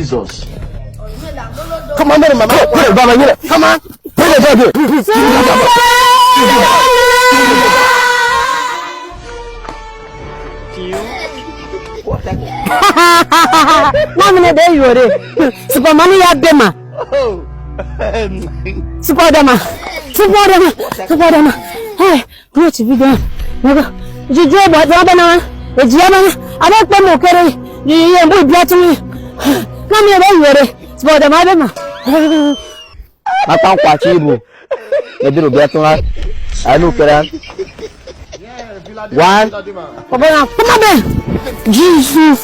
Jesus. Come on, mama. Come on. Mama, there you are. Super money at Dema. Super Dema. Hey, what's it done? You do what Rabana? The German. I don't know. Carry you and we blood to me. Come here, there you are. Super Dema. Matang kwachibu. Ediru biatuna. Anu kera. One. Come on. Jesus.